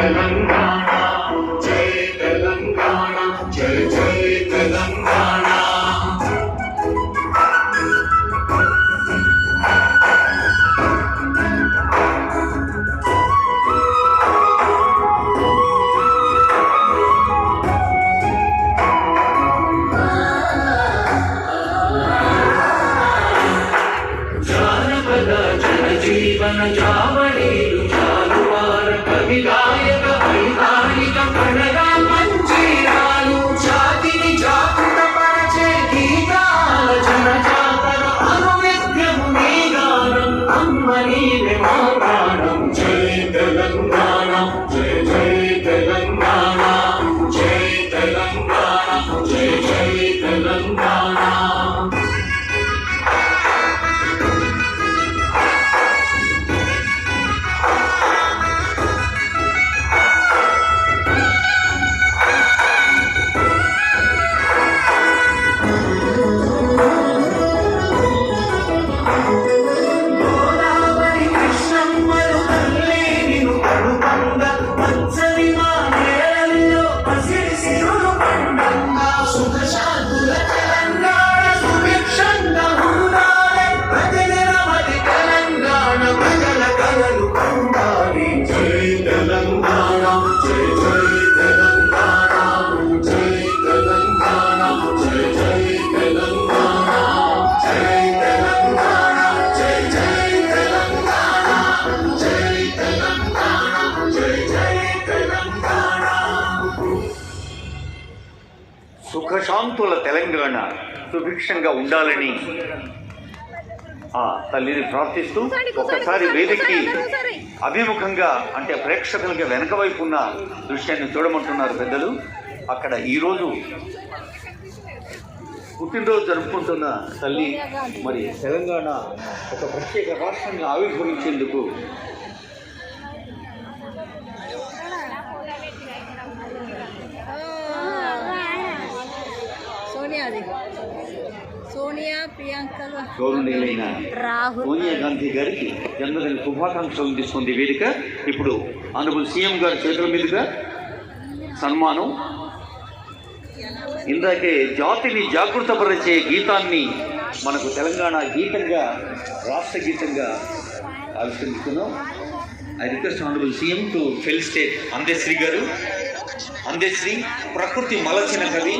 తెలంగాణ జై తెలంగాణ జై జై తెలంగాణ. జీవన జావళీలు జాలువార కవి గాయక వైధానిక కళగా మంజీరాలు జాతిని జాగృత పరిచే గీతాల జనజాతర అనువిద్యము నీ గానం అమ్మ నీవే మా ప్రాణం. జై తెలంగాణ జై జై తెలంగాణ జై తెలంగాణ జై జై తెలంగాణ. సుఖశాంతుల తెలంగాణ సుభిక్షంగా ఉండాలని ఆ తల్లిని ప్రార్థిస్తూ ఒకసారి వేదికకి అభిముఖంగా అంటే ప్రేక్షకులకి వెనక వైపు ఉన్న దృశ్యాన్ని చూడమంటున్నారు పెద్దలు. అక్కడ ఈరోజు పుట్టినరోజు జరుపుకుంటున్న తల్లి మరి తెలంగాణ ఒక ప్రత్యేక రాష్ట్రంగా ఆవిర్భవించేందుకు గౌరవనీయులైన సోనియా గాంధీ గారికి జన్మదిన శుభాకాంక్షలు తీసుకుంది వేదిక. ఇప్పుడు ఆనరబుల్ సీఎం గారి చేతుల మీదుగా సన్మానం. ఇందాకే జాతిని జాగృతపరిచే గీతాన్ని మనకు తెలంగాణ గీతంగా రాష్ట్ర గీతంగా ఆవిష్కరించుకున్నాం. I request honourable CM to felicitate Andesri garu. Andesri ప్రకృతి మలచిన కవి.